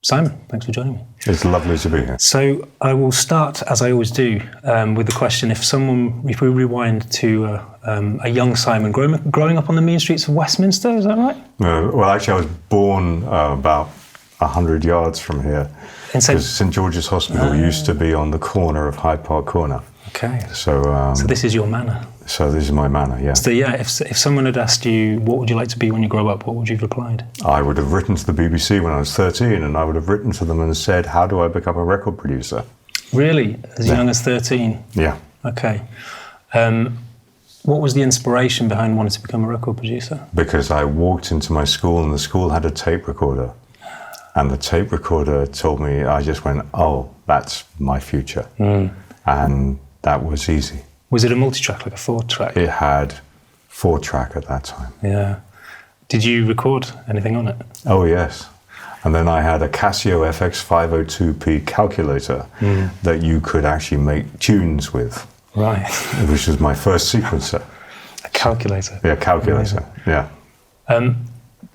Simon, thanks for joining me. It's lovely to be here. So I will start, as I always do, with the question: if we rewind to a young Simon growing up on the mean streets of Westminster, is that right? Well, actually, I was born about 100 yards from here. Because St George's Hospital used to be on the corner of Hyde Park Corner. Okay. So this is your manor. So this is my manor, yeah. So yeah, if someone had asked you, what would you like to be when you grow up, what would you have replied? I would have written to the BBC when I was 13, and I would have written to them and said, how do I become a record producer? Really? As young as 13? Yeah. Okay. What was the inspiration behind wanting to become a record producer? Because I walked into my school, and the school had a tape recorder. And the tape recorder told me, I just went, oh, that's my future. And that was easy. Was it a multi-track, like a 4-track? It had 4-track at that time. Yeah. Did you record anything on it? Oh, yes. And then I had a Casio FX 502P calculator that you could actually make tunes with. Right. Which was my first sequencer. A calculator? Yeah, calculator, yeah.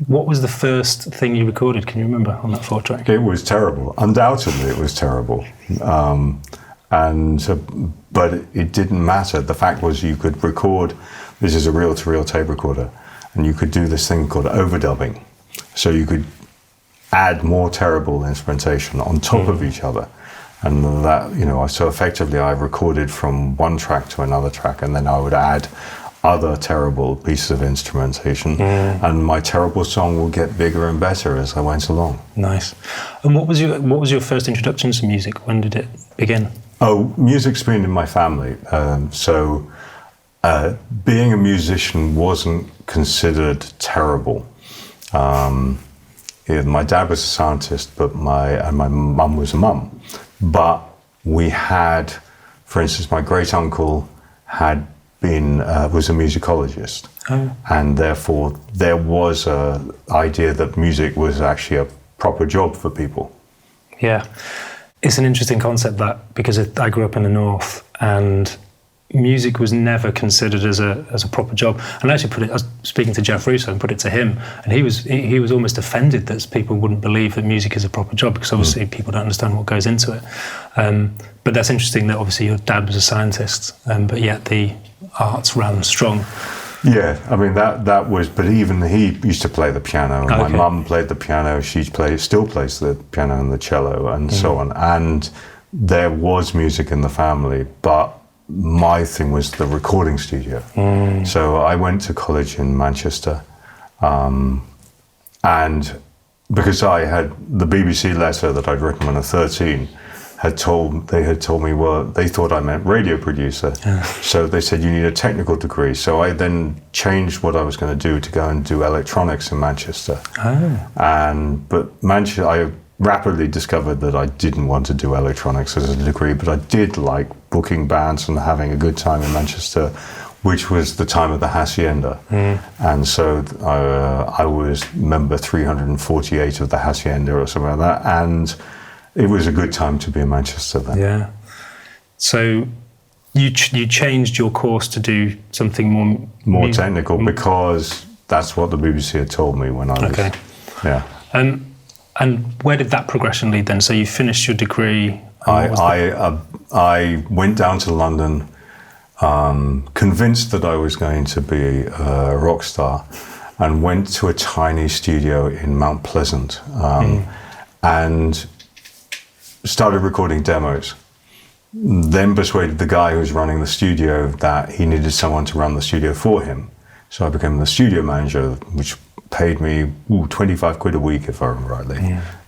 What was the first thing you recorded, can you remember, on that 4-track? It was terrible. Undoubtedly, it was terrible. But it didn't matter. The fact was you could record, this is a reel-to-reel tape recorder, and you could do this thing called overdubbing. So you could add more terrible instrumentation on top of each other. And that, so effectively I recorded from one track to another track, and then I would add other terrible pieces of instrumentation, and my terrible song will get bigger and better as I went along. Nice. And what was your first introduction to music? When did it begin? Oh, music's been in my family. Being a musician wasn't considered terrible. My dad was a scientist, and my mum was a mum. But we had, for instance, my great uncle was a musicologist, and therefore there was an idea that music was actually a proper job for people. Yeah, it's an interesting concept because I grew up in the north, and music was never considered as a proper job. And I was speaking to Jeff Russo and put it to him, and he was almost offended that people wouldn't believe that music is a proper job, because obviously people don't understand what goes into it. But that's interesting that obviously your dad was a scientist, but yet the arts ran strong. Yeah, I mean that was. But even he used to play the piano. And my mum played the piano. She still plays the piano and the cello and so on. And there was music in the family, but my thing was the recording studio. So I went to college in Manchester, and because I had the BBC letter that I'd written when I was 13. They had told me, well, they thought I meant radio producer. So they said, you need a technical degree. So I then changed what I was going to do to go and do electronics in Manchester. But I rapidly discovered that I didn't want to do electronics as a degree, but I did like booking bands and having a good time in Manchester, which was the time of the Hacienda. And so I was member 348 of the Hacienda or something like that. And it was a good time to be in Manchester then. Yeah. So you changed your course to do something more technical, because that's what the BBC had told me when I was. Okay. Yeah. And where did that progression lead then? So you finished your degree. I went down to London, convinced that I was going to be a rock star, and went to a tiny studio in Mount Pleasant, and started recording demos. Then persuaded the guy who was running the studio that he needed someone to run the studio for him. So I became the studio manager, which paid me 25 quid a week, if I remember rightly.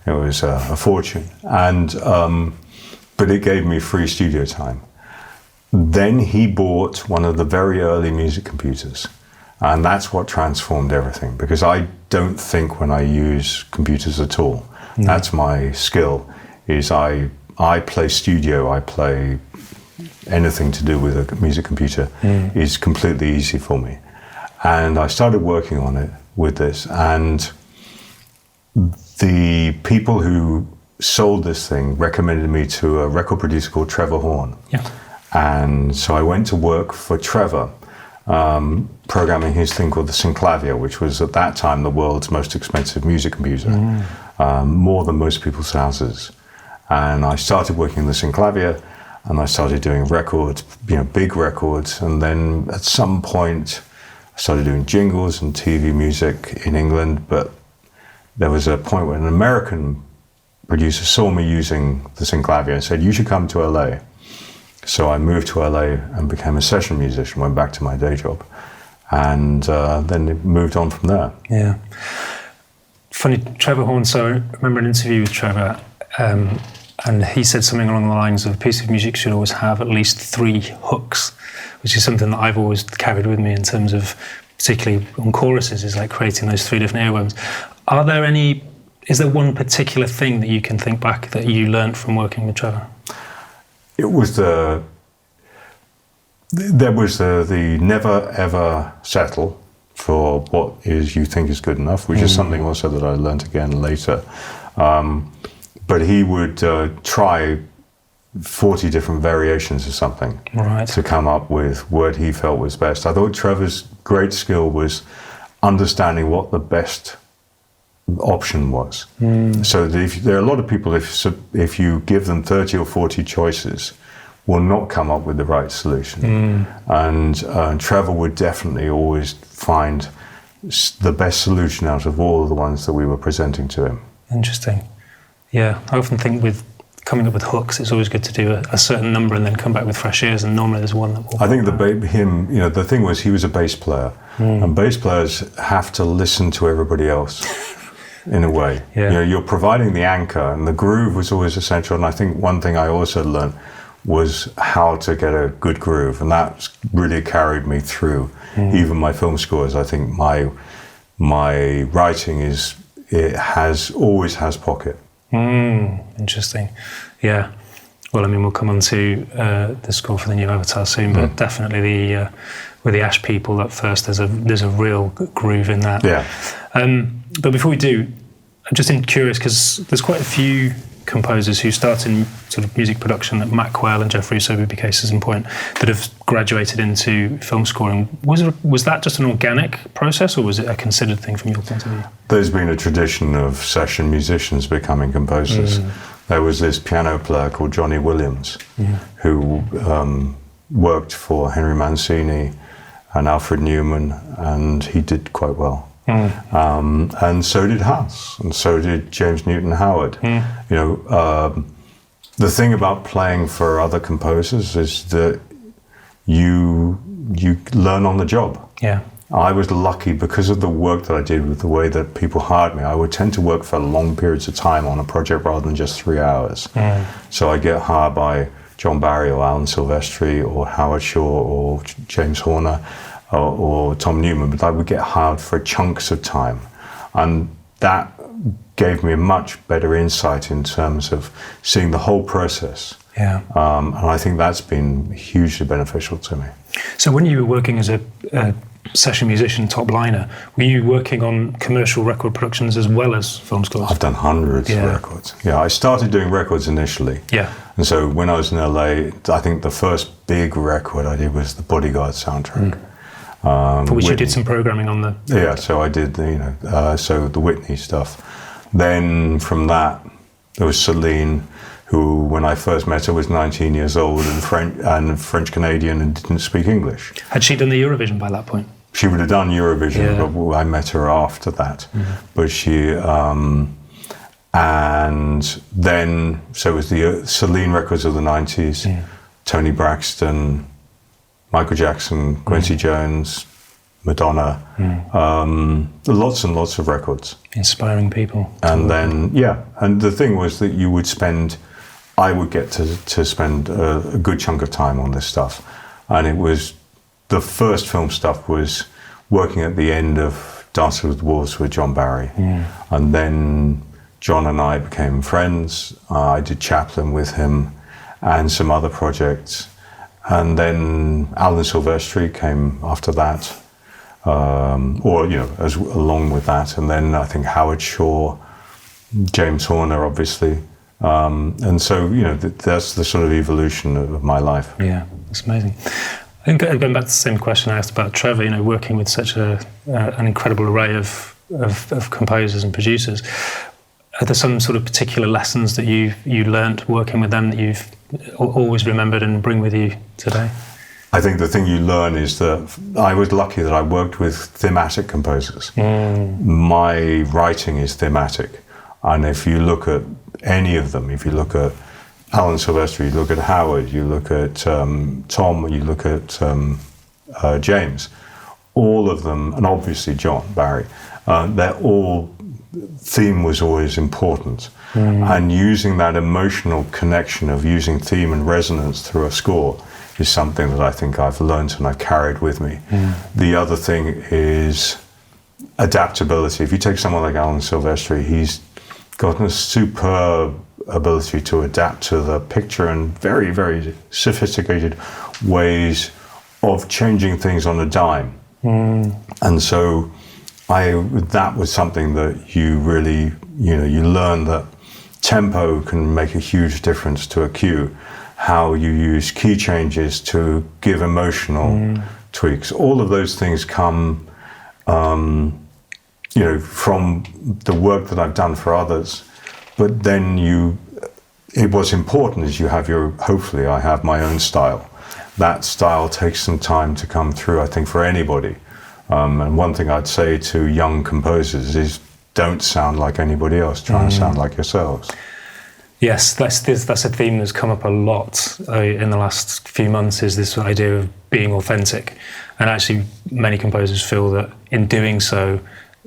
It was a fortune. But it gave me free studio time. Then he bought one of the very early music computers. And that's what transformed everything, because I don't think when I use computers at all. That's my skill. I play studio, I play anything to do with a music computer is completely easy for me. And I started working on it with this, and the people who sold this thing recommended me to a record producer called Trevor Horn. And so I went to work for Trevor, programming his thing called the Synclavier, which was at that time the world's most expensive music computer. more than most people's houses. And I started working in the Synclavier, and I started doing records, big records. And then at some point, I started doing jingles and TV music in England. But there was a point where an American producer saw me using the Synclavier and said, "You should come to LA." So I moved to LA and became a session musician, went back to my day job, and then it moved on from there. Yeah. Funny, Trevor Horn, so I remember an interview with Trevor, and he said something along the lines of a piece of music should always have at least 3 hooks, which is something that I've always carried with me in terms of, particularly on choruses, is like creating those 3 different earworms. Is there one particular thing that you can think back that you learned from working with Trevor? It was the never ever settle for what you think is good enough, which is something also that I learned again later. But he would try 40 different variations of something to come up with what he felt was best. I thought Trevor's great skill was understanding what the best option was. So there are a lot of people, if you give them 30 or 40 choices, will not come up with the right solution. And Trevor would definitely always find the best solution out of all of the ones that we were presenting to him. Interesting. Yeah, I often think with coming up with hooks, it's always good to do a certain number and then come back with fresh ears, and normally there's one that will... I think the thing was, he was a bass player, and bass players have to listen to everybody else. In a way, you're providing the anchor, and the groove was always essential. And I think one thing I also learned was how to get a good groove, and that really carried me through even my film scores. I think my writing always has pocket. Interesting. Yeah. Well, I mean, we'll come on to the score for the new Avatar soon, but definitely with the Ash people at first, there's a real groove in that. Yeah. But before we do, I'm just curious, because there's quite a few composers who start in sort of music production, like Matt Quayle and Jeff Russo would be cases in point, that have graduated into film scoring. Was that just an organic process, or was it a considered thing from your point of view? There's been a tradition of session musicians becoming composers. There was this piano player called Johnny Williams, who worked for Henry Mancini and Alfred Newman, and he did quite well. And so did Huss, and so did James Newton Howard. The thing about playing for other composers is that you learn on the job. Yeah. I was lucky because of the work that I did with the way that people hired me. I would tend to work for long periods of time on a project rather than just 3 hours. So I get hired by John Barry or Alan Silvestri or Howard Shore or James Horner or Tom Newman, but I would get hired for chunks of time. And that gave me a much better insight in terms of seeing the whole process. Yeah. And I think that's been hugely beneficial to me. So when you were working as a session musician, top liner, were you working on commercial record productions as well as film scores? I've done hundreds of records. Yeah, I started doing records initially. Yeah. And so when I was in LA, I think the first big record I did was the Bodyguard soundtrack. For which Whitney. You did some programming on the... Yeah, so I did, so the Whitney stuff. Then from that, there was Celine, who, when I first met her, was 19 years old and French Canadian and didn't speak English. Had she done the Eurovision by that point? She would have done Eurovision, but I met her after that. But she... and then, so it was the Celine records of the 90s, Tony Braxton, Michael Jackson, Quincy Jones, Madonna, lots and lots of records. Inspiring people. And then, and the thing was that I would get to spend a good chunk of time on this stuff. And it was, the first film stuff was working at the end of Dances with Wolves with John Barry. And then John and I became friends. I did Chaplin with him and some other projects. And then Alan Silvestri came after that, along with that. And then I think Howard Shore, James Horner, obviously. And so, that's the sort of evolution of my life. Yeah, that's amazing. I think going back to the same question I asked about Trevor, working with such an incredible array of composers and producers. are there some sort of particular lessons that you learnt working with them that you've always remembered and bring with you today? I think the thing you learn is that I was lucky that I worked with thematic composers. My writing is thematic. And if you look at any of them, if you look at Alan Silvestri, you look at Howard, you look at Tom, you look at James, all of them, and obviously John Barry, they're all, theme was always important. And using that emotional connection of using theme and resonance through a score is something that I think I've learned and I've carried with me. The other thing is adaptability. If you take someone like Alan Silvestri, he's got a superb ability to adapt to the picture in very, very sophisticated ways of changing things on a dime. And so that was something that you really, you learn that tempo can make a huge difference to a cue, how you use key changes to give emotional tweaks. All of those things come, from the work that I've done for others. But then what's important is hopefully I have my own style. That style takes some time to come through, I think, for anybody. And one thing I'd say to young composers is don't sound like anybody else, try and sound like yourselves. Yes, that's a theme that's come up a lot in the last few months, is this idea of being authentic. And actually, many composers feel that in doing so,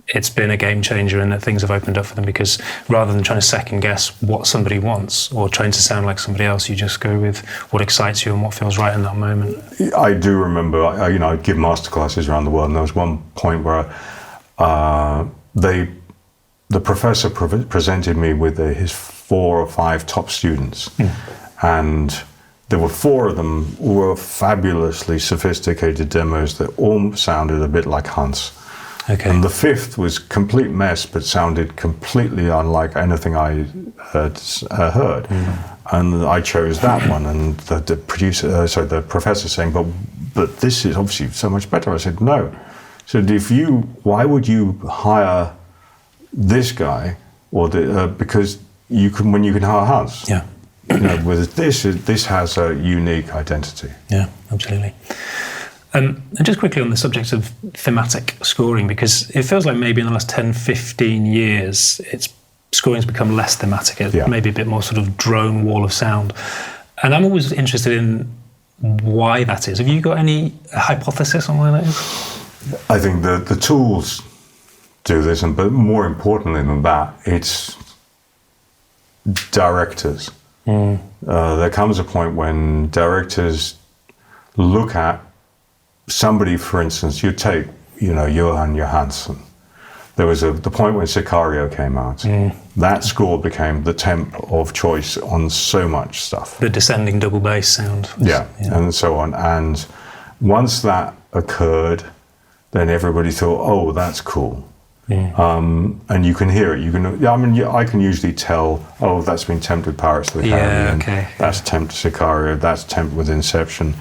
it's been a game changer and that things have opened up for them, because rather than trying to second guess what somebody wants or trying to sound like somebody else, you just go with what excites you and what feels right in that moment. I do remember, I'd give masterclasses around the world, and there was one point where the professor presented me with his 4 or 5 top students, and there were 4 of them who were fabulously sophisticated demos that all sounded a bit like Hans. Okay. And the 5th was complete mess, but sounded completely unlike anything I had heard. And I chose that one, and the professor saying, but this is obviously so much better. I said, no. So why would you hire this guy, or because when you can hire Hans? Yeah. With this has a unique identity. Yeah, absolutely. And just quickly on the subject of thematic scoring, because it feels like maybe in the last 10, 15 years, scoring's become less thematic, maybe a bit more sort of drone wall of sound. And I'm always interested in why that is. Have you got any hypothesis on why that is? I think the tools do this, but more importantly than that, it's directors. There comes a point when directors look at somebody, for instance, you take, Johan Johansson. There was the point when Sicario came out. That score became the temp of choice on so much stuff. The descending double bass sound. Yeah, and so on. And once that occurred, then everybody thought, oh, that's cool. And you can hear it. I can usually tell, oh, that's been temped with Pirates of the Caribbean. Okay. That's temped Sicario. That's temped with Inception.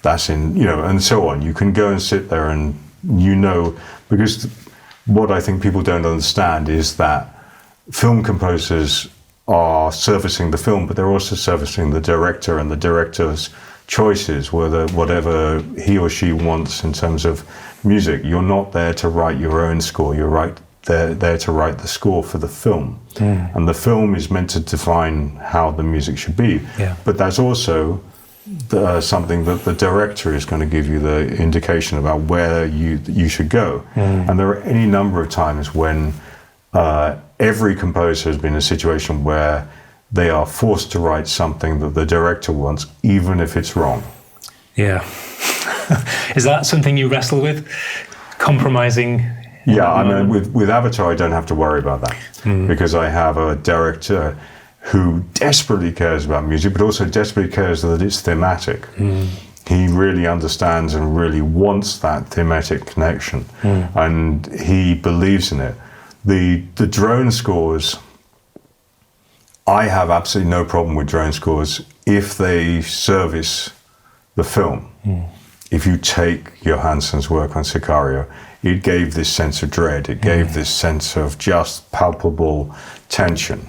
That's in, and so on. You can go and sit there and because what I think people don't understand is that film composers are servicing the film, but they're also servicing the director and the director's choices, whatever he or she wants in terms of music. You're not there to write your own score. You're there to write the score for the film. And the film is meant to define how the music should be. But that's also something that the director is going to give you the indication about where you should go. And there are any number of times when every composer has been in a situation where they are forced to write something that the director wants, even if it's wrong. Yeah. Is that something you wrestle with? Compromising? Yeah, I mean, with Avatar, I don't have to worry about that because I have a director who desperately cares about music, but also desperately cares that it's thematic. He really understands and really wants that thematic connection, and he believes in it. The drone scores, I have absolutely no problem with drone scores if they service the film. if you take Johansson's work on Sicario, it gave this sense of dread. It gave this sense of just palpable tension.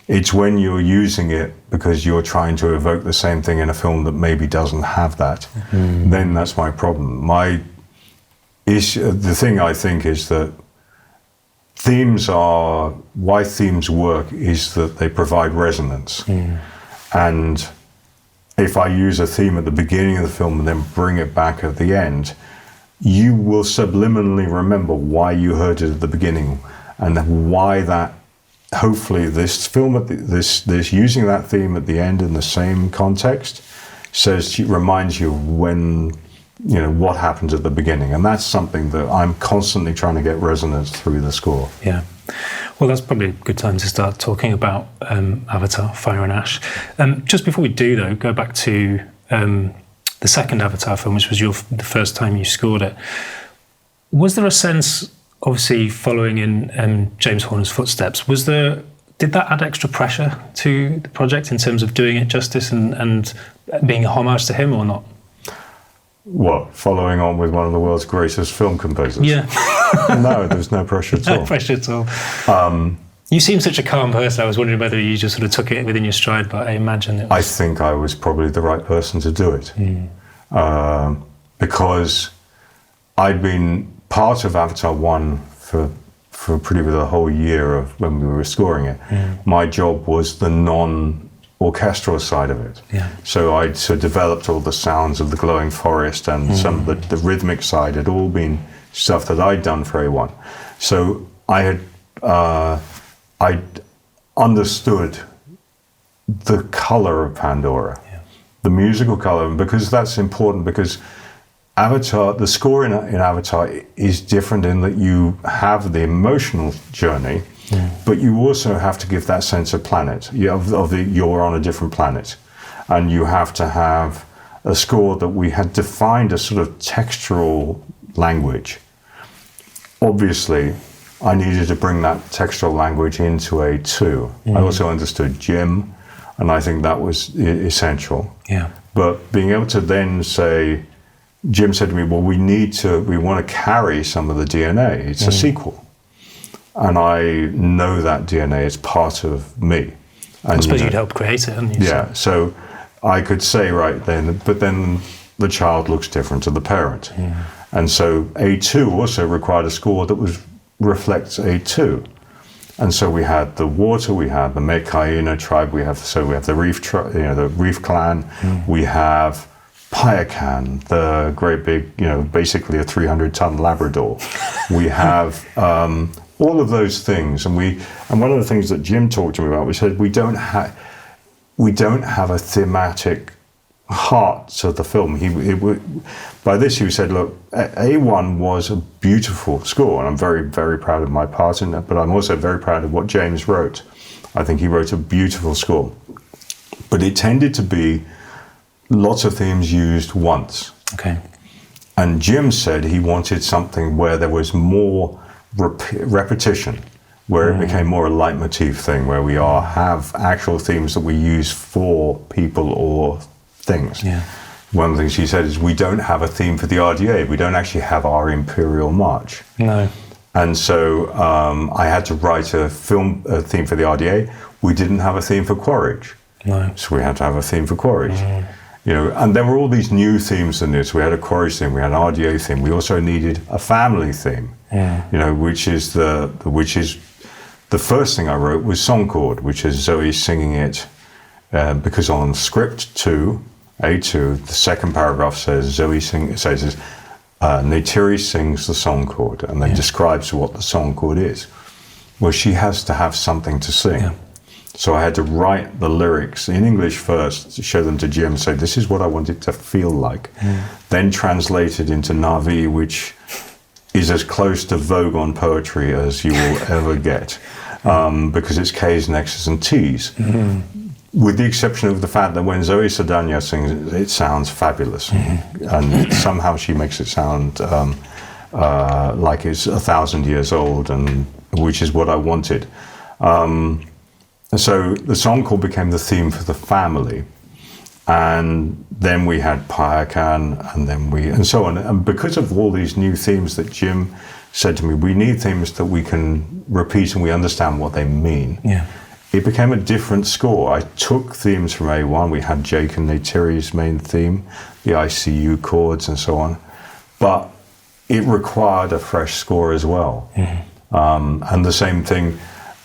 It's when you're using it because you're trying to evoke the same thing in a film that maybe doesn't have that, then that's my problem. My issue, the thing I think is that why themes work is that they provide resonance. And if I use a theme at the beginning of the film and then bring it back at the end, you will subliminally remember why you heard it at the beginning and why that. Hopefully, this film, this using that theme at the end in the same context, reminds you when, what happened at the beginning, and that's something that I'm constantly trying to get resonance through the score. Yeah, well, that's probably a good time to start talking about Avatar: Fire and Ash. Just before we do, though, go back to the second Avatar film, which was the first time you scored it. Was there a sense? Obviously, following in James Horner's footsteps, did that add extra pressure to the project in terms of doing it justice and being a homage to him or not? What, following on with one of the world's greatest film composers? Yeah. No, there's no pressure at all. No pressure at all. You seem such a calm person. I was wondering whether you just sort of took it within your stride, but I imagine it was... I think I was probably the right person to do it. Because I'd been part of Avatar 1 for pretty much the whole year of when we were scoring it. My job was the non-orchestral side of it. So I'd developed all the sounds of the glowing forest and some of the rhythmic side had all been stuff that I'd done for A1. So I'd understood the color of Pandora, the musical color, and because that's important because Avatar, the score in Avatar is different in that you have the emotional journey, but you also have to give that sense of planet. You're on a different planet. And you have to have a score that we had defined a sort of textural language. Obviously, I needed to bring that textural language into A2. I also understood Jim, and I think that was essential. But being able to then say, Jim said to me, well, we want to carry some of the DNA. It's a sequel. And I know that DNA is part of me. And, I suppose you'd help create it, hadn't you? Yeah, so I could say right then, but then the child looks different to the parent. And so A2 also required a score that reflects A2. And so we had the water, we had the Metkayina tribe, we have the Reef, the Reef clan, we have Payakan, the great big, basically a 300-ton Labrador. We have all of those things, and one of the things that Jim talked to me about, we said we don't have a thematic heart to the film. By this he said, look, A1 was a beautiful score, and I'm very, very proud of my part in that, but I'm also very proud of what James wrote. I think he wrote a beautiful score, but it tended to be lots of themes used once. Okay. And Jim said he wanted something where there was more repetition, where it became more a leitmotif thing, where we have actual themes that we use for people or things. One of the things he said is we don't have a theme for the RDA. We don't actually have our Imperial March. No. And so I had to write a theme for the RDA. We didn't have a theme for Quaritch. No. So we had to have a theme for Quaritch. And there were all these new themes in this. We had a Quaritch theme, we had an RDA theme. We also needed a family theme, which is the first thing I wrote was Song Chord, which is Zoe singing it, because on script 2, A2, the second paragraph says Neytiri sings the song chord and then describes what the song chord is. Well, she has to have something to sing. So I had to write the lyrics in English first, to show them to Jim, say this is what I want it to feel like. Then translate it into Na'vi, which is as close to Vogon poetry as you will ever get, because it's K's and X's and T's. With the exception of the fact that when Zoe Saldana sings, it sounds fabulous. And somehow she makes it sound like it's 1,000 years old, and which is what I wanted. So the song call became the theme for the family. And then we had Payakan, and so on. And because of all these new themes that Jim said to me, we need themes that we can repeat and we understand what they mean. Yeah. It became a different score. I took themes from A1. We had Jake and Neytiri's main theme, the ICU chords and so on. But it required a fresh score as well. Mm-hmm. And the same thing,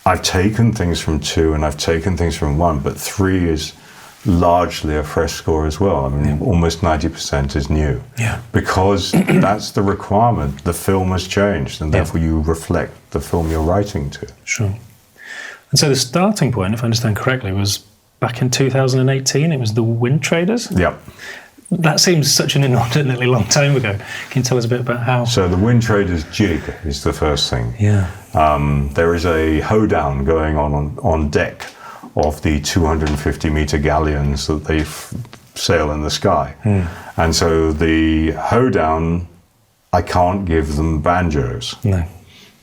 I've taken things from 2 and I've taken things from 1, but 3 is largely a fresh score as well. I mean, almost 90% is new. Yeah. Because that's the requirement. The film has changed, and therefore you reflect the film you're writing to. Sure. And so the starting point, if I understand correctly, was back in 2018. It was the Wind Traders? Yep. That seems such an inordinately long time ago. Can you tell us a bit about how? So the Wind Traders jig is the first thing. Yeah. There is a hoedown going on deck of the 250-meter galleons that they sail in the sky. And so the hoedown, I can't give them banjos. No.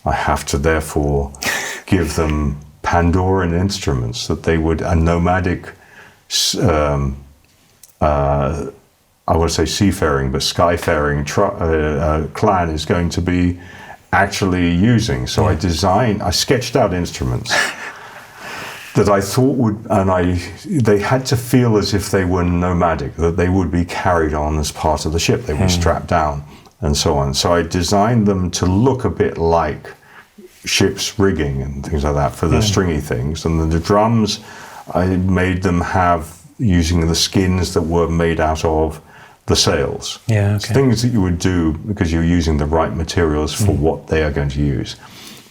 I have to therefore give them Pandoran instruments that they would, a nomadic, I would say seafaring, but skyfaring clan is going to be actually using. So I sketched out instruments that I thought they had to feel as if they were nomadic, that they would be carried on as part of the ship. They were strapped down and so on. So I designed them to look a bit like ship's rigging and things like that for the stringy things. And then the drums, I made them have, using the skins that were made out of the sails. Yeah, okay. Things that you would do because you're using the right materials for what they are going to use.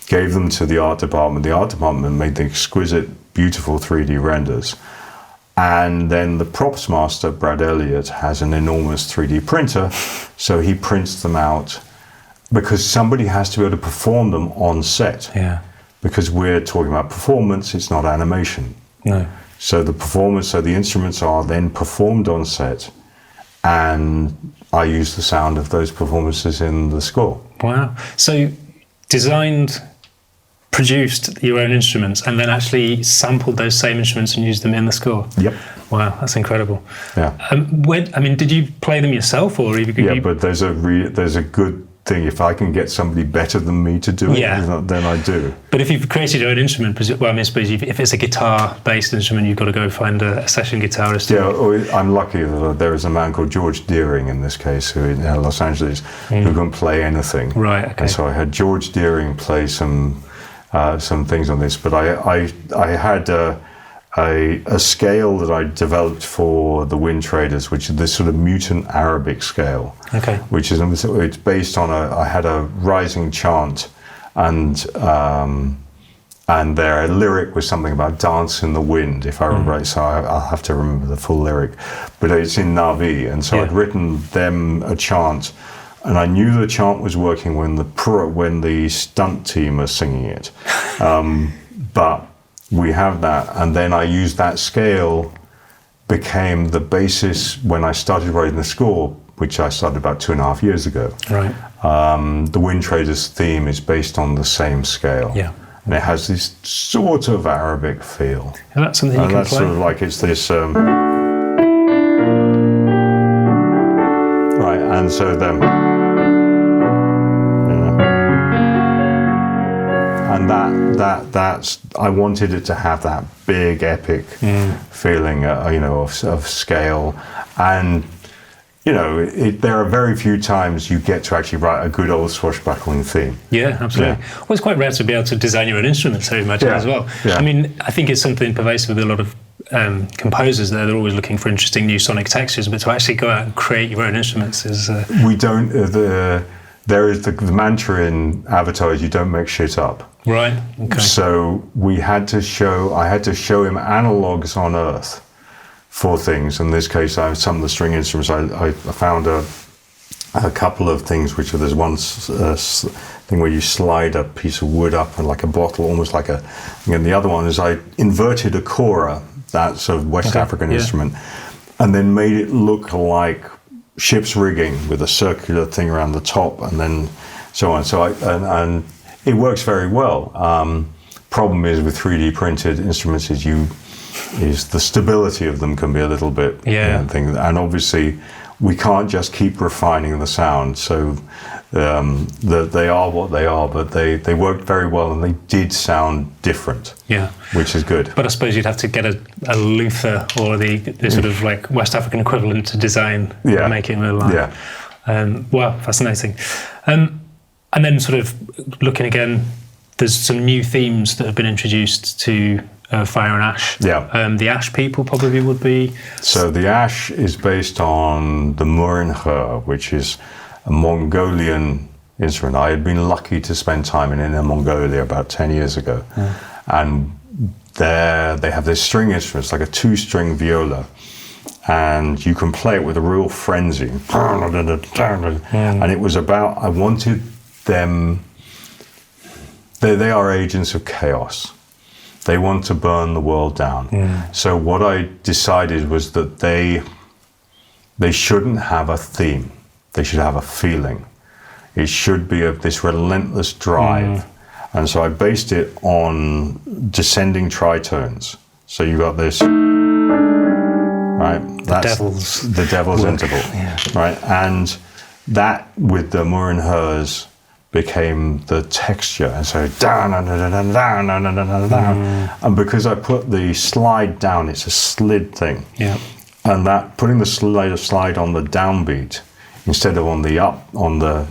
Gave them to the art department. The art department made the exquisite, beautiful 3D renders. And then the props master, Brad Elliott, has an enormous 3D printer, so he prints them out because somebody has to be able to perform them on set. Yeah. Because we're talking about performance, it's not animation. No. So the instruments are then performed on set, and I use the sound of those performances in the score. Wow. So designed, produced your own instruments, and then actually sampled those same instruments and used them in the score? Yep. Wow, that's incredible. Yeah. Did you play them yourself, or but there's a good thing. If I can get somebody better than me to do it, then I do. But if you've created your own instrument, I suppose if it's a guitar-based instrument, you've got to go find a session guitarist. Yeah, I'm lucky that there is a man called George Deering in this case, who in Los Angeles, who can play anything. Right. Okay. And so I had George Deering play some things on this, but I had a scale that I developed for the Wind Traders, which is this sort of mutant Arabic scale. Okay. Which is, it's based on I had a rising chant, and their lyric was something about dance in the wind, if I remember right. So I'll have to remember the full lyric, but it's in Navi, and so I'd written them a chant. And I knew the chant was working when the stunt team are singing it. But we have that, and then I used that scale, became the basis when I started writing the score, which I started about 2.5 years ago. Right. The Wind Traders theme is based on the same scale. Yeah. And it has this sort of Arabic feel. And that's something you can that's play? Sort of like it's this... right, and so then... And that's I wanted it to have that big epic feeling, of scale, and there are very few times you get to actually write a good old swashbuckling theme. Yeah, absolutely. Yeah. Well, it's quite rare to be able to design your own instruments, I imagine, as well. Yeah. I mean, I think it's something pervasive with a lot of composers there. They're always looking for interesting new sonic textures, but to actually go out and create your own instruments is... We don't... There is the mantra in Avatar is you don't make shit up. Right. Okay. So I had to show him analogues on Earth for things. In this case, some of the string instruments, I found a couple of things, which there's one thing where you slide a piece of wood up and like a bottle, almost like a, and the other one is I inverted a kora, that sort of West African instrument, and then made it look like ship's rigging with a circular thing around the top, and then so on. So and it works very well. problem is with 3D printed instruments is the stability of them can be a little bit thing. And obviously we can't just keep refining the sound. So they are what they are, but they worked very well and they did sound different. Yeah, which is good. But I suppose you'd have to get a luthier or the sort of like West African equivalent to design and make it in real life. Yeah. Wow, fascinating. And then sort of looking again, there's some new themes that have been introduced to Fire and Ash. Yeah. The Ash people probably would be... So the Ash is based on the Murinhe, which is a Mongolian instrument. I had been lucky to spend time in Inner Mongolia about 10 years ago. Yeah. And there they have this string instrument, it's like a 2-string viola. And you can play it with a real frenzy. And it was about, I wanted them... They are agents of chaos. They want to burn the world down. So what I decided was that they shouldn't have a theme. They should have a feeling. It should be of this relentless drive. And so I based it on descending tritones. So you got this, right? The devil's interval, right? And that with the Murinhers became the texture, and so down, and because I put the slide down, it's a slid thing. Yeah. And that putting the slide on the downbeat instead of on the up,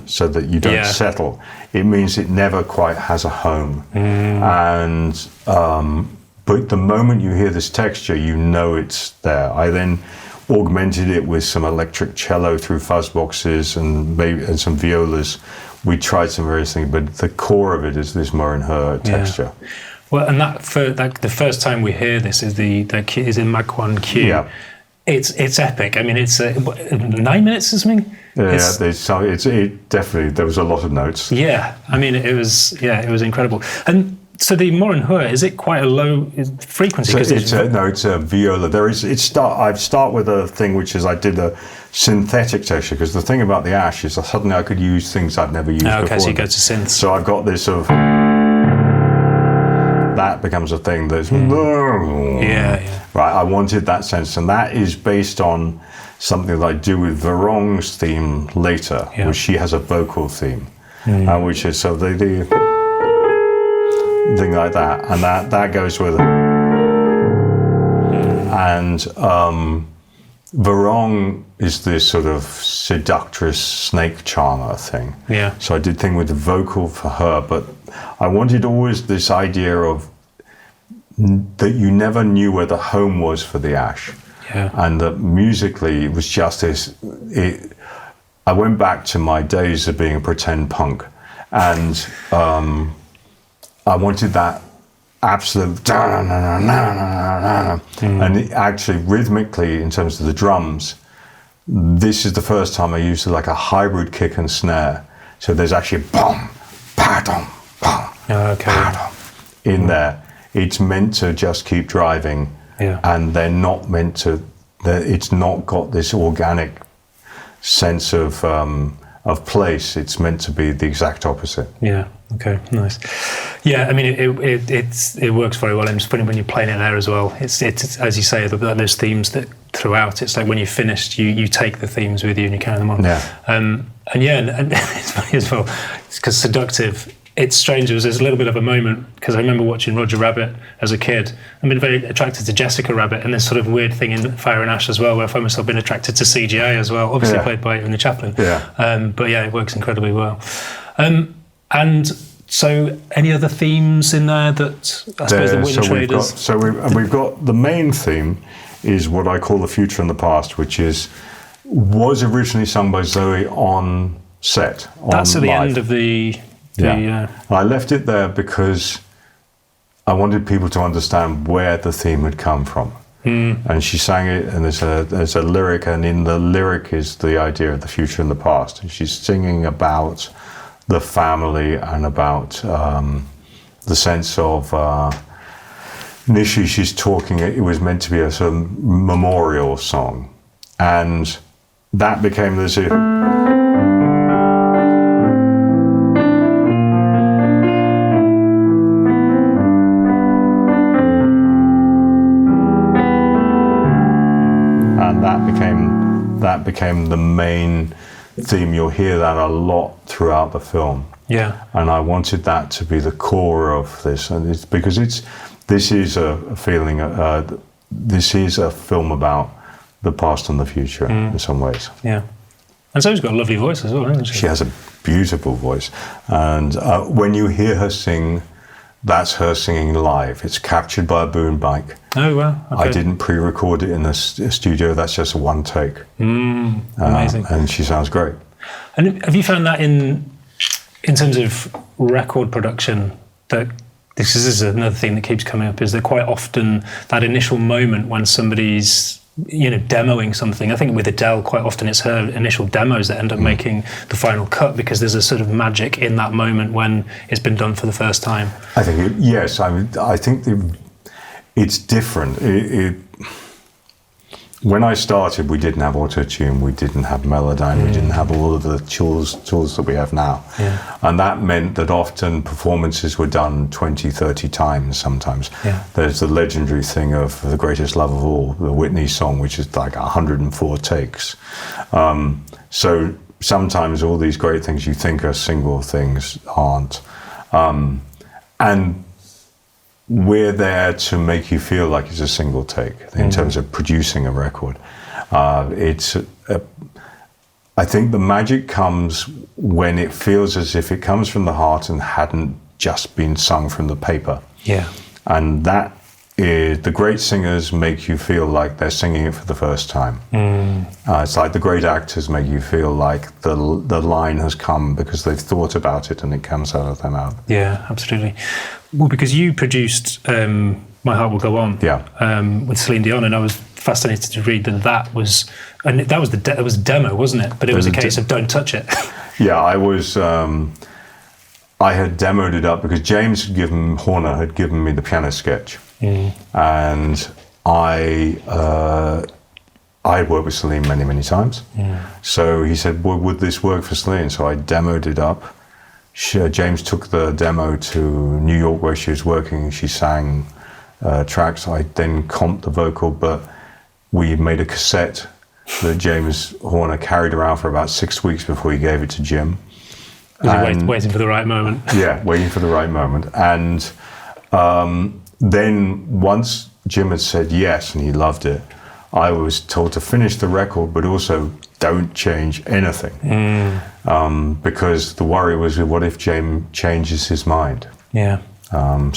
so that you don't settle, it means it never quite has a home. And but the moment you hear this texture, you know it's there. I then augmented it with some electric cello through fuzz boxes and some violas. We tried some various things, but the core of it is this Murinhe texture. Well, and the first time we hear this is is in Mach 1 Q. Yeah. It's epic. I mean, it's 9 minutes or something. It definitely, there was a lot of notes. Yeah, I mean, it was incredible. And so the Murinhe, is it quite a low frequency? So it's a viola. I start with a thing which is I did a synthetic texture, because the thing about the Ash is suddenly I could use things I'd never used before. Okay, so you go to synths. So I've got this sort of... That becomes a thing that's... Right, I wanted that sense, and that is based on something that I do with Varong's theme later, where she has a vocal theme, which is so the thing like that, and that goes with it. And Varong is this sort of seductress snake charmer thing. Yeah. So I did thing with the vocal for her, but I wanted always this idea of that you never knew where the home was for the Ash. Yeah. And that musically it was just this. I went back to my days of being a pretend punk, and I wanted that absolute and actually rhythmically in terms of the drums, this is the first time I used like a hybrid kick and snare. So there's actually bum, pa-dum, bum, pa-dum in there. It's meant to just keep driving, and they're not meant to. It's not got this organic sense of place. It's meant to be the exact opposite. Yeah. Okay. Nice. Yeah. I mean, it works very well. And just when you're playing it there as well, it's as you say, those themes that throughout. It's like when you're finished, you take the themes with you and you carry them on. Yeah. And it's funny as well, because Seductive. It's strange. There's a little bit of a moment, because I remember watching Roger Rabbit as a kid. I've been very attracted to Jessica Rabbit, and this sort of weird thing in Fire and Ash as well, where I find myself being attracted to CGI as well, obviously played by Tony Chaplin. Yeah. But yeah, it works incredibly well. And so, any other themes in there that I suppose the Wind Traders? We've got the main theme is what I call the future and the past, which was originally sung by Zoe on set. That's at the end of the. I left it there because I wanted people to understand where the theme had come from. And she sang it, and there's a lyric, and in the lyric is the idea of the future and the past. And she's singing about the family and about the sense of initially she's talking. It was meant to be a sort of memorial song, and that became this. became the main theme. You'll hear that a lot throughout the film. Yeah. And I wanted that to be the core of this, and it's because this is a feeling. This is a film about the past and the future in some ways. Yeah. And so she's got a lovely voice as well, hasn't she? She has a beautiful voice, and when you hear her sing, that's her singing live. It's captured by a boom mic. Oh wow! Okay. I didn't pre-record it in the studio. That's just a one take. Amazing. And she sounds great. And have you found that in terms of record production, that this is another thing that keeps coming up, is that quite often that initial moment when somebody's demoing something, I think with Adele quite often it's her initial demos that end up making the final cut, because there's a sort of magic in that moment when it's been done for the first time. I think yes. I think it's different. When I started, we didn't have auto-tune, we didn't have Melodyne, we didn't have all of the tools that we have now. Yeah. And that meant that often performances were done 20, 30 times sometimes. Yeah. There's the legendary thing of The Greatest Love of All, the Whitney song, which is like 104 takes. So sometimes all these great things you think are single things aren't. And we're there to make you feel like it's a single take in terms of producing a record. I think the magic comes when it feels as if it comes from the heart and hadn't just been sung from the paper. Yeah. And that is, the great singers make you feel like they're singing it for the first time. It's like the great actors make you feel like the line has come because they've thought about it and it comes out of their mouth. Yeah, absolutely. Well, because you produced My Heart Will Go On with Celine Dion, and I was fascinated to read that was a demo, wasn't it? But it was a case of don't touch it. Yeah, I had demoed it up because James Horner had given me the piano sketch, and I worked with Celine many, many times. So he said, well, would this work for Celine? So I demoed it up. James took the demo to New York where she was working. She sang tracks. I then comped the vocal, but we made a cassette that James Horner carried around for about 6 weeks before he gave it to Jim. Waiting for the right moment. Yeah, waiting for the right moment. And then once Jim had said yes and he loved it, I was told to finish the record, but also don't change anything. Because the worry was, what if James changes his mind? Yeah. And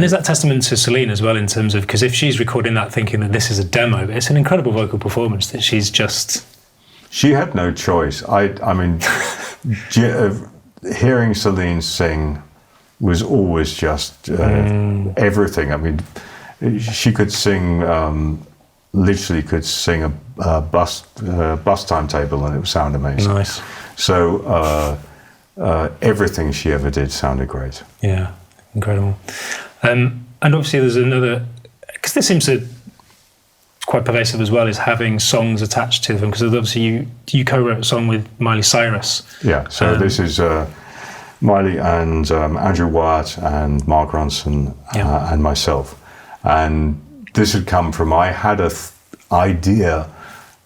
is that testament to Celine as well, in terms of, because if she's recording that thinking that this is a demo, it's an incredible vocal performance that she's just... She had no choice. I mean, hearing Celine sing was always just everything. I mean, she could sing, literally could sing a bus timetable and it would sound amazing. Nice. So everything she ever did sounded great. Yeah, incredible. And obviously there's another, because this seems to quite pervasive as well, is having songs attached to them, because obviously you co-wrote a song with Miley Cyrus. Yeah, so this is Miley and Andrew Wyatt and Mark Ronson and myself. And this had come from, I had an idea,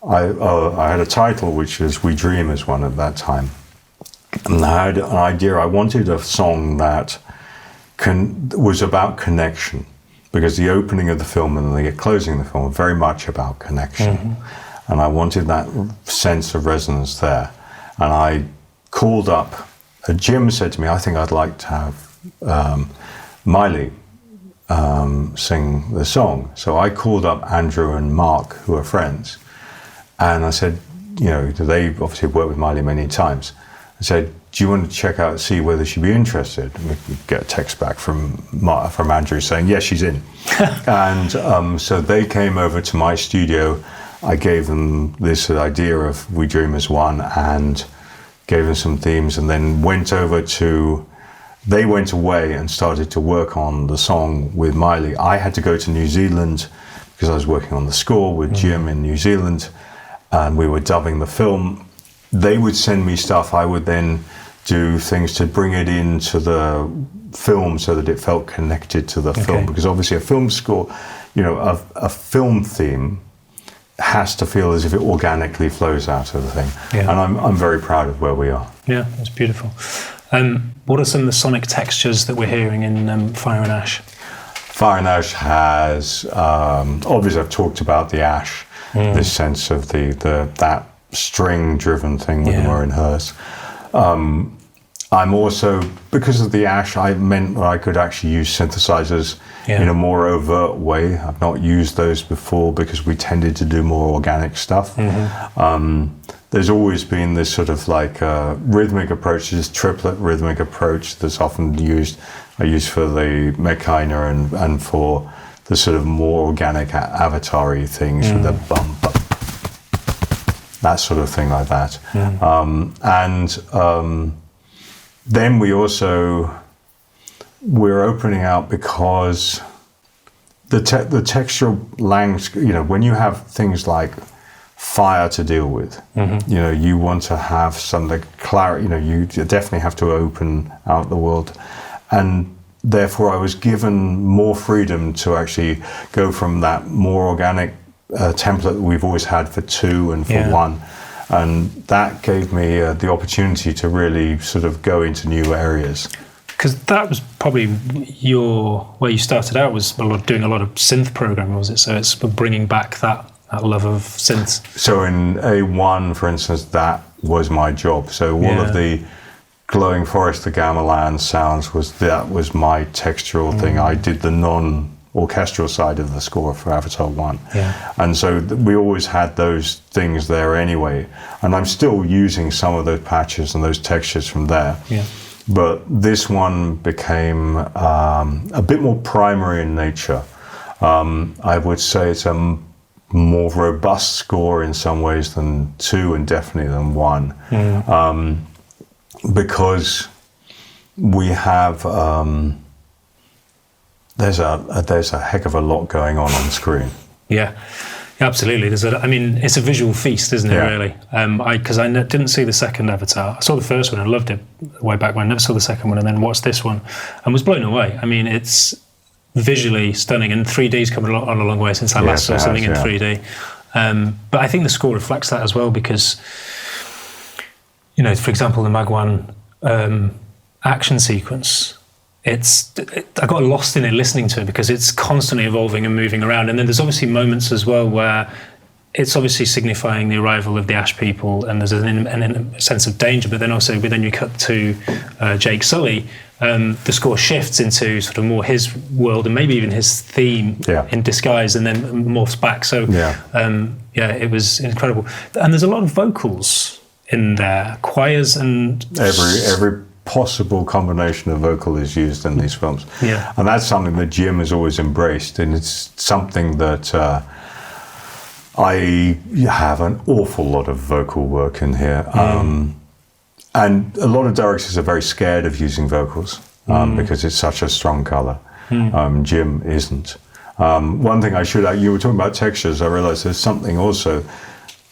I had a title which was We Dream as one at that time. And I had an idea, I wanted a song that was about connection, because the opening of the film and the closing of the film are very much about connection. And I wanted that sense of resonance there. And I called up, Jim said to me, I think I'd like to have Miley sing the song. So I called up Andrew and Mark, who are friends, and I said, they obviously worked with Miley many times. I said, do you want to check out, see whether she'd be interested? And we get a text back from Andrew saying, yes, she's in. And so they came over to my studio. I gave them this idea of We Dream as One and gave them some themes, and then they went away and started to work on the song with Miley. I had to go to New Zealand because I was working on the score with Jim in New Zealand, and we were dubbing the film. They would send me stuff. I would then do things to bring it into the film so that it felt connected to the film. Because obviously a film score, a film theme has to feel as if it organically flows out of the thing. Yeah. And I'm very proud of where we are. Yeah, it's beautiful. What are some of the sonic textures that we're hearing in Fire and Ash? Fire and Ash has, obviously I've talked about the ash, this sense of that string-driven thing with the Maureen Hearst. I'm also, because of the ash, I meant that I could actually use synthesizers in a more overt way. I've not used those before because we tended to do more organic stuff. There's always been this sort of like rhythmic approach, this triplet rhythmic approach that's often used. I use for the Mechina and for the sort of more organic avatar-y things with the bum, that sort of thing like that. Then we're opening out because the textural language, when you have things like fire to deal with, you want to have some clarity, you definitely have to open out the world. And therefore I was given more freedom to actually go from that more organic template that we've always had for 2 and for 1. And that gave me the opportunity to really sort of go into new areas. Because that was probably where you started out, was doing a lot of synth programming, was it? So it's bringing back that love of synths. So in A1, for instance, that was my job. So all of the Glowing Forest, the Gamelan sounds, was my textural thing. I did the non-orchestral side of the score for Avatar 1. And so we always had those things there anyway. And I'm still using some of those patches and those textures from there. But this one became a bit more primary in nature. I would say it's a more robust score in some ways than 2 and definitely than 1. Because we have... There's a heck of a lot going on screen. Yeah, absolutely. It's a visual feast, isn't it? Really? Because I didn't see the second Avatar. I saw the first one and loved it way back when. I never saw the second one, and then watched this one and was blown away. It's visually stunning, and 3D's come on a long way since I last saw something in 3D. But I think the score reflects that as well, because, for example, the Magwan action sequence. I got lost in it listening to it because it's constantly evolving and moving around. And then there's obviously moments as well where it's obviously signifying the arrival of the Ash people, and there's a sense of danger. But then you cut to Jake Sully. The score shifts into sort of more his world and maybe even his theme in disguise, and then morphs back. So it was incredible. And there's a lot of vocals in there, choirs, and every possible combination of vocal is used in these films. And that's something that Jim has always embraced, and it's something that I have an awful lot of vocal work in here. And a lot of directors are very scared of using vocals because it's such a strong color. Jim isn't. One thing you were talking about textures, I realized there's something also.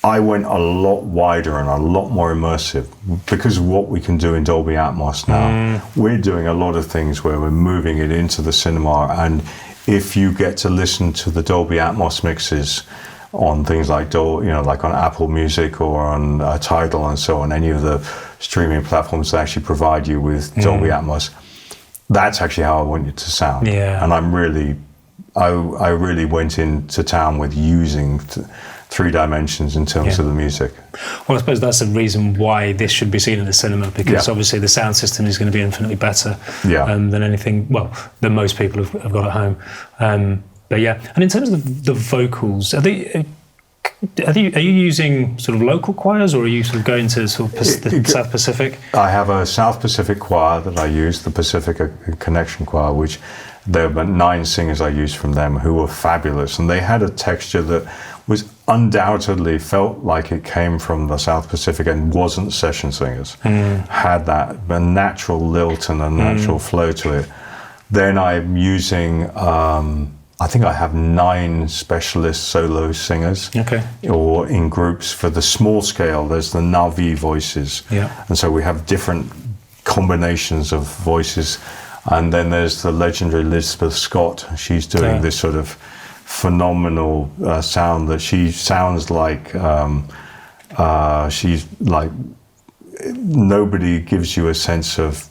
I went a lot wider and a lot more immersive because of what we can do in Dolby Atmos now. We're doing a lot of things where we're moving it into the cinema, and if you get to listen to the Dolby Atmos mixes on things like like on Apple Music or on Tidal and so on, any of the streaming platforms that actually provide you with Dolby Atmos, that's actually how I want it to sound. And I really went into town with using 3 dimensions in terms of the music. Well, I suppose that's the reason why this should be seen in the cinema, because obviously the sound system is going to be infinitely better than anything, than most people have got at home. And in terms of the vocals, are you using sort of local choirs, or are you sort of going to sort of the South Pacific? I have a South Pacific choir that I use, the Pacific Connection Choir, which there were 9 singers I used from them who were fabulous, and they had a texture that was undoubtedly felt like it came from the South Pacific and wasn't session singers. Had a natural lilt and a natural flow to it. Then I'm using, I think I have 9 specialist solo singers, or in groups. For the small scale, there's the Navi voices, and so we have different combinations of voices. And then there's the legendary Elizabeth Scott. She's doing this sort of phenomenal sound that she sounds like she's like, nobody gives you a sense of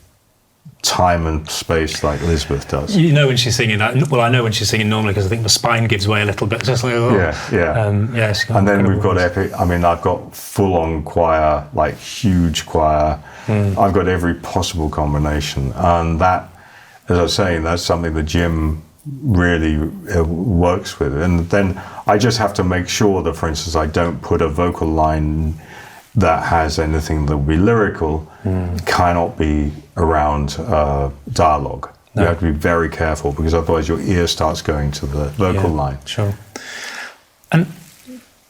time and space like Elizabeth does. You know when she's singing. Well, I know when she's singing normally because I think the spine gives way a little bit. Just like, oh. Yeah. And then we've got epic. I mean, I've got full-on choir, like huge choir. I've got every possible combination, and that, as I was saying, that's something that Jim really works with. And then I just have to make sure that, for instance, I don't put a vocal line that has anything that will be lyrical, cannot be around dialogue. No. You have to be very careful, because otherwise your ear starts going to the vocal line. Sure. And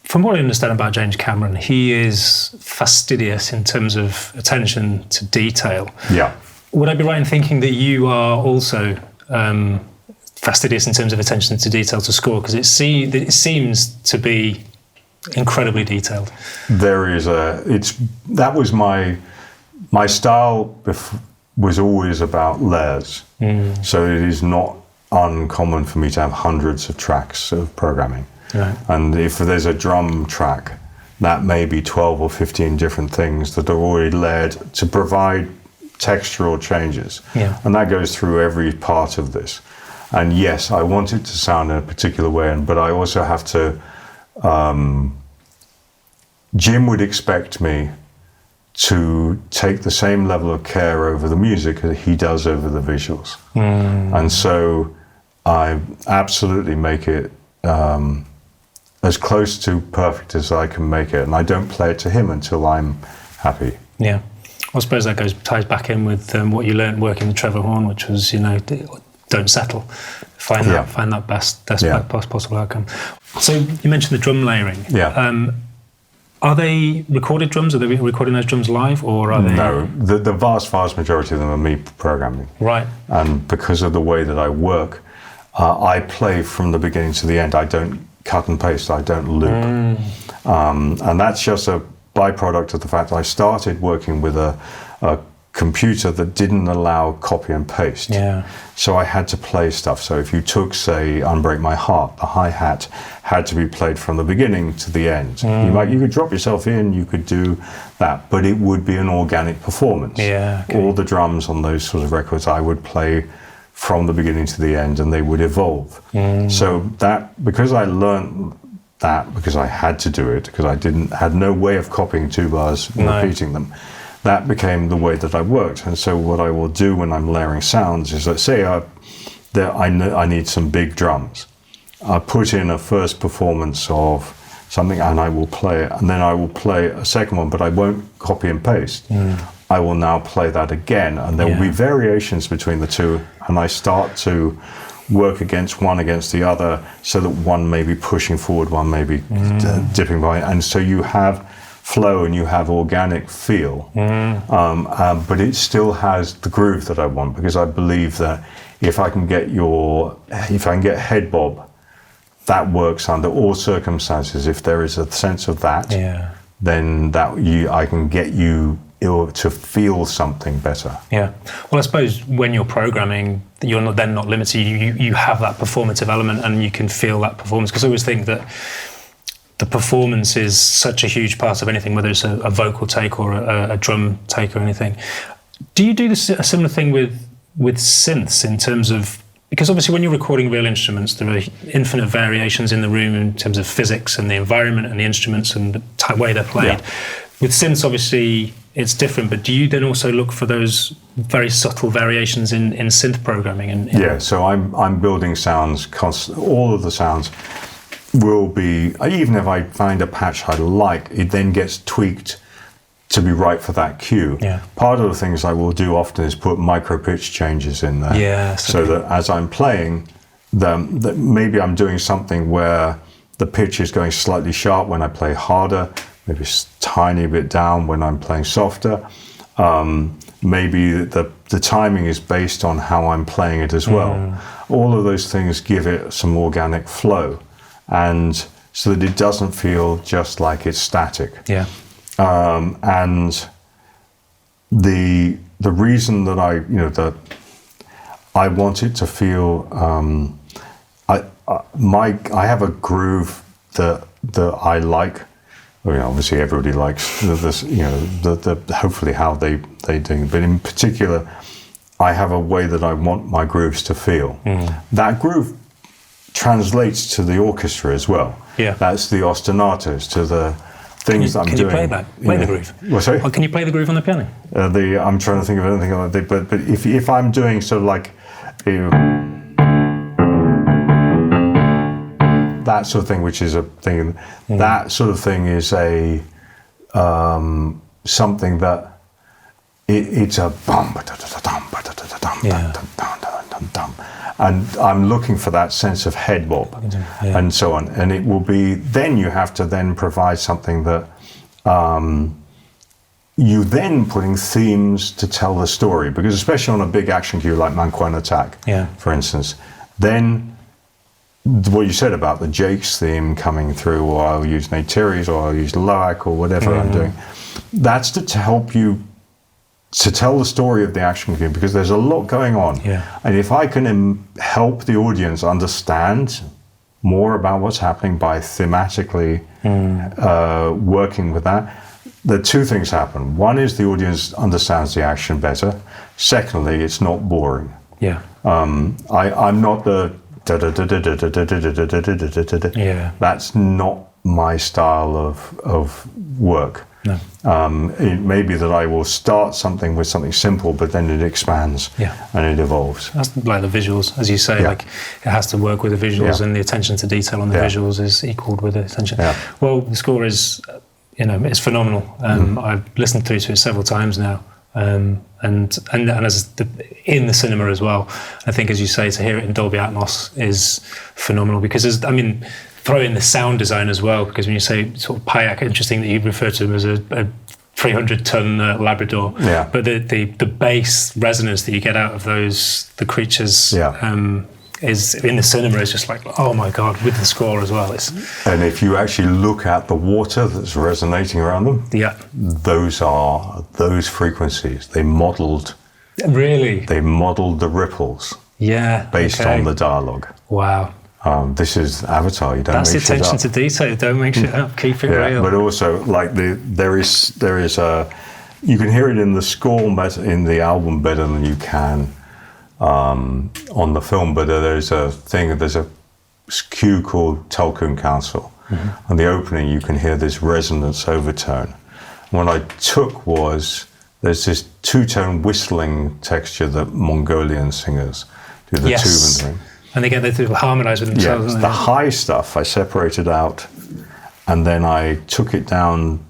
from what I understand about James Cameron, he is fastidious in terms of attention to detail. Yeah. Would I be right in thinking that you are also fastidious in terms of attention to detail to score? Because it seems to be incredibly detailed. There is that was my style was always about layers. So it is not uncommon for me to have hundreds of tracks of programming. Right. And if there's a drum track, that may be 12 or 15 different things that are already layered to provide textural changes. Yeah. And that goes through every part of this. And yes, I want it to sound in a particular way, but I also have to... Jim would expect me to take the same level of care over the music that he does over the visuals. And so I absolutely make it as close to perfect as I can make it, and I don't play it to him until I'm happy. Yeah. I suppose that ties back in with what you learned working with Trevor Horn, which was, don't settle. Find that best possible outcome. So you mentioned the drum layering. Yeah. Are they recorded drums? Are they recording those drums live, or are they? No, the vast majority of them are me programming. Right. And because of the way that I work, I play from the beginning to the end. I don't cut and paste. I don't loop. And that's just a byproduct of the fact that I started working with a computer that didn't allow copy and paste. Yeah. So I had to play stuff. So if you took, say, Unbreak My Heart, the hi-hat had to be played from the beginning to the end. You could drop yourself in, you could do that, but it would be an organic performance. Yeah. Okay. All the drums on those sort of records I would play from the beginning to the end, and they would evolve. So that, because I learned that, because I had to do it, because I had no way of copying 2 bars and repeating them, that became the way that I worked. And so what I will do when I'm layering sounds is, let's say I need some big drums. I put in a first performance of something and I will play it, and then I will play a second one, but I won't copy and paste. I will now play that again, and there will be variations between the two, and I start to work against the other, so that one may be pushing forward, one may be dipping by, and so you have flow and you have organic feel, but it still has the groove that I want, because I believe that if I can get head bob, that works under all circumstances. If there is a sense of that, then I can get you to feel something better. Yeah. Well, I suppose when you're programming, you're not limited. You have that performative element, and you can feel that performance. Because I always think that the performance is such a huge part of anything, whether it's a vocal take or a drum take or anything. Do you do a similar thing with synths in terms of, because obviously when you're recording real instruments, there are infinite variations in the room in terms of physics and the environment and the instruments and the way they're played. Yeah. With synths, obviously, it's different, but do you then also look for those very subtle variations in synth programming? Yeah, so I'm building sounds constantly. All of the sounds will be, even if I find a patch I like, it then gets tweaked to be right for that cue. Yeah. Part of the things I will do often is put micro pitch changes in there. Yeah, so that as I'm playing, that maybe I'm doing something where the pitch is going slightly sharp when I play harder, maybe a tiny bit down when I'm playing softer. Maybe the timing is based on how I'm playing it as well. All of those things give it some organic flow, and so that it doesn't feel just like it's static. Yeah. And the reason that I want it to feel, I have a groove that I like. I mean, obviously everybody likes this, you know, the hopefully how they do. But in particular, I have a way that I want my grooves to feel. That groove translates to the orchestra as well. Yeah. That's the ostinatos, to the things I'm doing. Can you play that? Play the groove? Well, sorry? Can you play the groove on the piano? I'm trying to think of anything like that. But if I'm doing sort of like that sort of thing, which is a thing, that sort of thing is a something that it's a bum, and I'm looking for that sense of head bob and so on, and it will be then you have to then provide something that you then putting themes to tell the story, because especially on a big action cue like Manquan Attack, for instance, then what you said about the Jake's theme coming through, or I'll use Neytiri's, or I'll use Loac, or whatever I'm doing, that's to help you to tell the story of the action cue, because there's a lot going on. And if I can help the audience understand more about what's happening by thematically working with that, the two things happen. One is the audience understands the action better. Secondly, it's not boring. I'm not the that's not my style of work. It may be that I will start something with something simple, but then it expands and it evolves. That's like the visuals, as you say, like it has to work with the visuals, and the attention to detail on the visuals is equaled with the attention. Well, the score is, you know, it's phenomenal. I've listened through to it several times now. And as in the cinema as well, I think, as you say, to hear it in Dolby Atmos is phenomenal, because throw in the sound design as well, because when you say sort of Payak, interesting that you refer to him as a 300-ton Labrador, but the bass resonance that you get out of the creatures is in the cinema is just like, oh my God, with the score as well. And if you actually look at the water that's resonating around them, those are those frequencies. They modelled the ripples based on the dialogue. Wow. This is Avatar. You don't That's make shit up. That's attention to detail. Don't make shit up. Keep it real. But also, like there is a, you can hear it in the score in the album better than you can on the film. But there's a cue called Tulkun Council, and the opening you can hear this resonance overtone. What I took was there's this two-tone whistling texture that Mongolian singers do, the tuba thing. And they harmonise with themselves. The high stuff I separated out, and then I took it down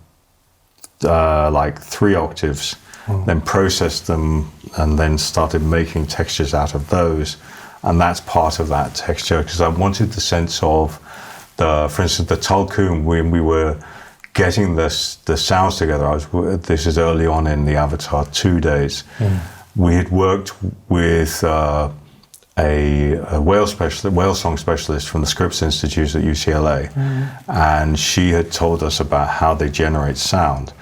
like 3 octaves, then processed them, and then started making textures out of those. And that's part of that texture, because I wanted the sense of for instance, the Tulkun, when we were getting the sounds together. This is early on in the Avatar 2 days. We had worked with a whale song specialist from the Scripps Institute at UCLA, and she had told us about how they generate sound.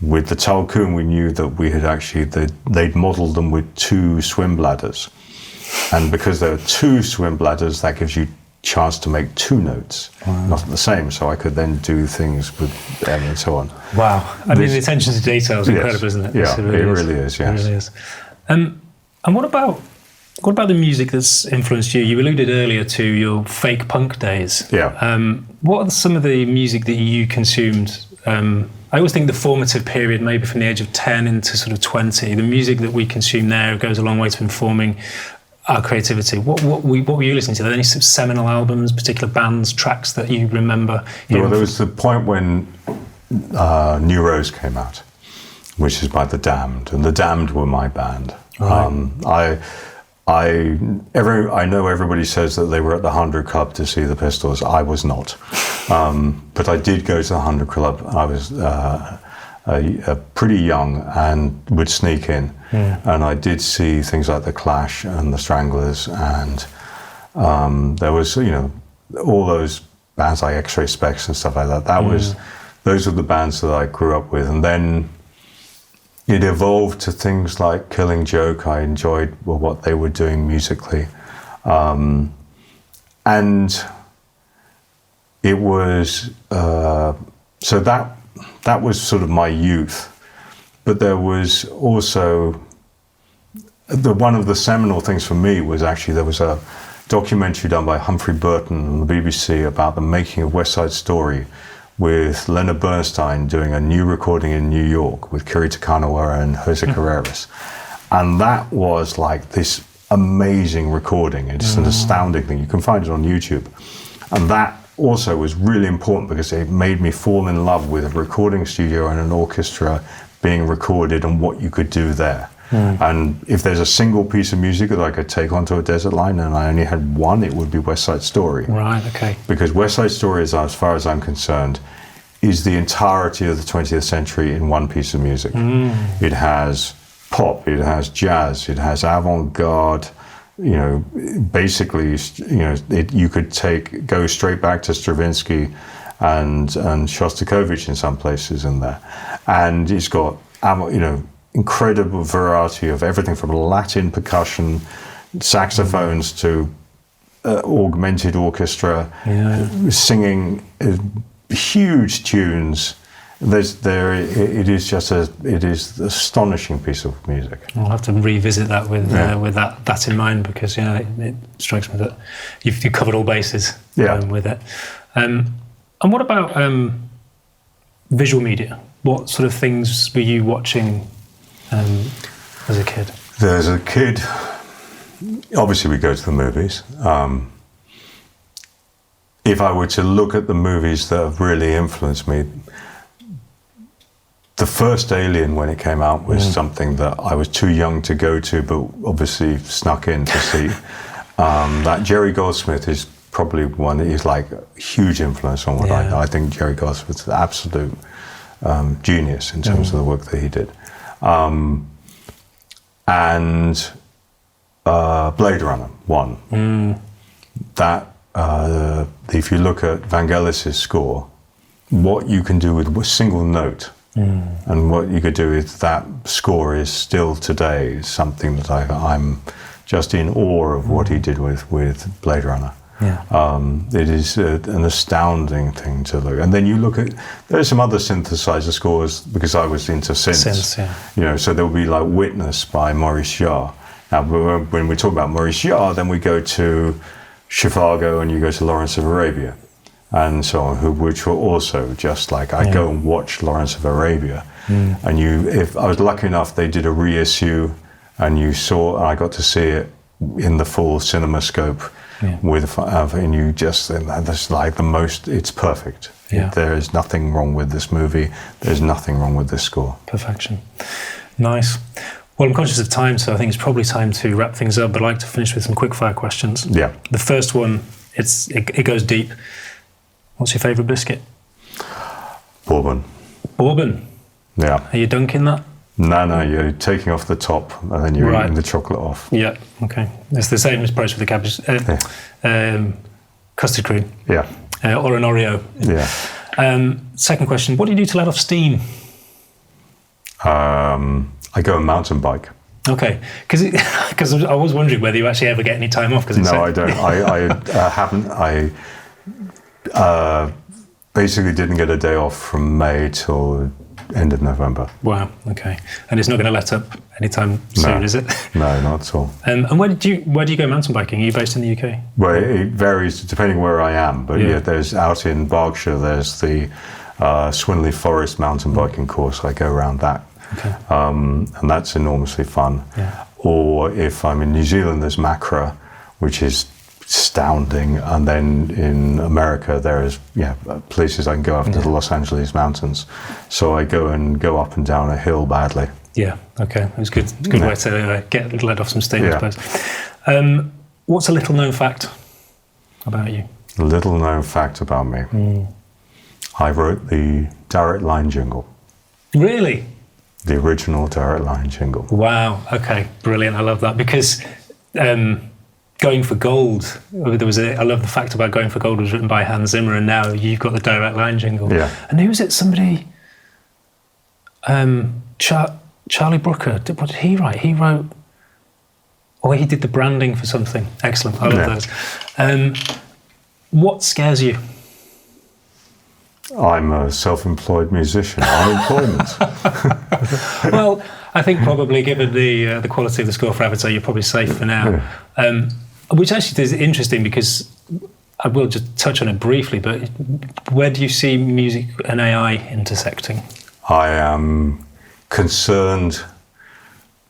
With the Tulkun, we knew that we had they'd modelled them with 2 swim bladders, and because there are 2 swim bladders, that gives you chance to make 2 notes, not the same. So I could then do things with them and so on. Wow! I mean, the attention to detail is incredible, isn't it? Yeah, it really is. Yes. It really is. And what about the music that's influenced you? You alluded earlier to your fake punk days. What are some of the music that you consumed? I always think the formative period, maybe from the age of 10 into sort of 20, the music that we consume there goes a long way to informing our creativity. What were you listening to? Are there any sort of seminal albums, particular bands, tracks that you remember? Well, there was the point when New Rose came out, which is by The Damned, and The Damned were my band. Right. I know everybody says that they were at the 100 Club to see the Pistols. I was not, but I did go to the 100 Club. I was pretty young and would sneak in, and I did see things like the Clash and the Stranglers, and there was all those bands like X-Ray Specs and stuff like that. Those were the bands that I grew up with, and then it evolved to things like Killing Joke. I enjoyed what they were doing musically. and it was so that was sort of my youth. But there was also one of the seminal things for me was actually there was a documentary done by Humphrey Burton on the BBC about the making of West Side Story, with Leonard Bernstein doing a new recording in New York with Kirita Kanawara and Jose Carreras. And that was like this amazing recording. It's an astounding thing. You can find it on YouTube. And that also was really important because it made me fall in love with a recording studio and an orchestra being recorded and what you could do there. And if there's a single piece of music that I could take onto a desert line and I only had one, it would be West Side Story. Right, okay. Because West Side Story, is, as far as I'm concerned, is the entirety of the 20th century in one piece of music. It has pop, it has jazz, it has avant-garde, you know, basically, you know, you could go straight back to Stravinsky and Shostakovich in some places in there. And it's got, you know, incredible variety of everything from Latin percussion, saxophones to augmented orchestra, singing huge tunes. It is astonishing piece of music. I'll have to revisit that with that in mind, because it strikes me that you've covered all bases with it. And what about visual media? What sort of things were you watching as a kid? As a kid, obviously we go to the movies. If I were to look at the movies that have really influenced me, the first Alien, when it came out, was something that I was too young to go to, but obviously snuck in to see. That Jerry Goldsmith is probably one that is like a huge influence on what I think Jerry Goldsmith's an absolute genius in terms of the work that he did. And Blade Runner 1. That if you look at Vangelis's score, what you can do with a single note, and what you could do with that score is still today something that I'm just in awe of what he did with Blade Runner. It is an astounding thing to look. And then you look at, there's some other synthesizer scores, because I was into synths. You know, so there will be like Witness by Maurice Jarre. Now, when we talk about Maurice Jarre, then we go to Chicago and you go to Lawrence of Arabia and so on, which were also just like, I go and watch Lawrence of Arabia. And if I was lucky enough, they did a reissue, and I got to see it in the full CinemaScope. And you just, that's like the most, it's perfect. There is nothing wrong with this movie. There's nothing wrong with this score. Perfection. Nice. Well, I'm conscious of time, so I think it's probably time to wrap things up, but I'd like to finish with some quickfire questions. The first one, it goes deep. What's your favourite biscuit? Bourbon. Bourbon? Yeah. Are you dunking that? No, you're taking off the top and then you're eating the chocolate off. Yeah, okay. It's the same approach with the cabbage, custard cream. Or an Oreo. Second question, what do you do to let off steam? I go and mountain bike. Okay, because I was wondering whether you actually ever get any time off. No, I don't. I haven't. I basically didn't get a day off from May till end of November. Wow, okay. And it's not going to let up anytime soon, is it? No, not at all. And where do you go mountain biking? Are you based in the UK? Well, it varies depending where I am. But there's out in Berkshire, there's the Swinley Forest mountain biking course. I go around that. Okay. And that's enormously fun. Or if I'm in New Zealand, there's Macra, which is astounding. And then in America, there is places I can go up to the Los Angeles mountains. So I go up and down a hill badly. Yeah, okay. It was good. It's a good way to let off some steam, I suppose. What's a little known fact about you? A little known fact about me. I wrote the Direct Line jingle. Really? The original Direct Line jingle. Wow, okay, brilliant. I love that, because Going for Gold, I love the fact about Going for Gold was written by Hans Zimmer, and now you've got the Direct Line jingle. Yeah. And who was it? Somebody, Charlie Brooker, what did he write? He wrote, he did the branding for something. Excellent, I love those. What scares you? I'm a self-employed musician. Unemployment. Well, I think probably given the quality of the score for Avatar, you're probably safe for now. Which actually is interesting because I will just touch on it briefly, but where do you see music and AI intersecting? I am concerned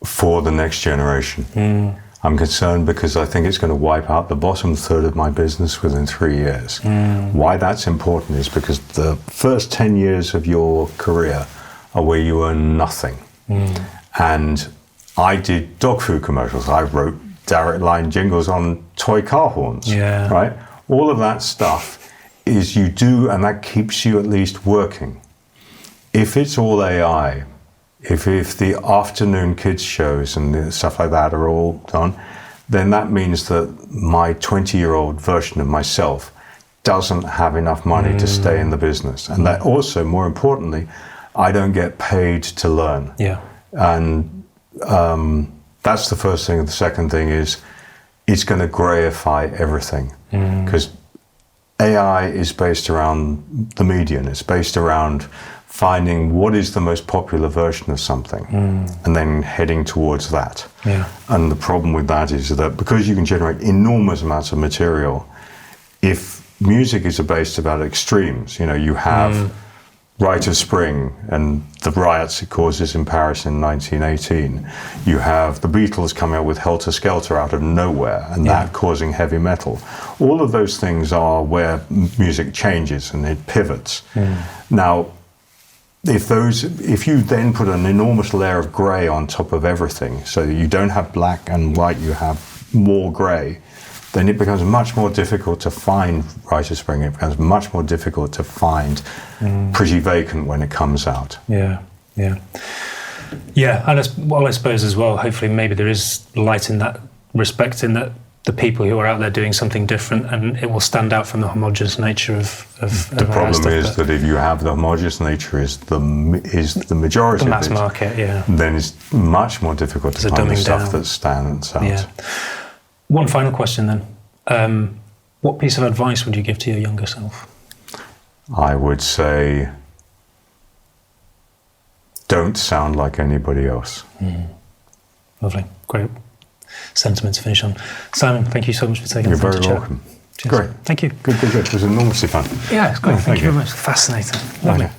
for the next generation. I'm concerned because I think it's going to wipe out the bottom third of my business within 3 years. Why that's important is because the first 10 years of your career are where you earn nothing. And I did dog food commercials. I wrote direct line jingles on toy car horns, right? All of that stuff is you do, and that keeps you at least working. If it's all AI, if the afternoon kids shows and stuff like that are all done, then that means that my 20-year-old version of myself doesn't have enough money to stay in the business. And that also, more importantly, I don't get paid to learn. And that's the first thing. And the second thing is it's going to greyify everything. Because AI is based around the median. It's based around finding what is the most popular version of something and then heading towards that. And the problem with that is that because you can generate enormous amounts of material, if music is based about extremes, you have Rite of Spring and the riots it causes in Paris in 1918. You have the Beatles coming out with Helter Skelter out of nowhere and that causing heavy metal. All of those things are where music changes and it pivots. Now, if you then put an enormous layer of grey on top of everything, so that you don't have black and white, you have more grey, then it becomes much more difficult to find Rite of Spring. It becomes much more difficult to find Pretty Vacant when it comes out. And I suppose as well, hopefully maybe there is light in that respect, in that the people who are out there doing something different, and it will stand out from the homogenous nature of the problem is that if you have the homogenous nature is the majority the mass of it, market, then it's much more difficult to find the stuff that stands out. One final question then. What piece of advice would you give to your younger self? I would say, don't sound like anybody else. Lovely. Great sentiment to finish on. Simon, thank you so much for taking the time to chat. You're very welcome. Cheers. Great. Thank you. Good. It was enormously fun. Yeah, it's great. Thank you very much. Fascinating. Lovely. Okay.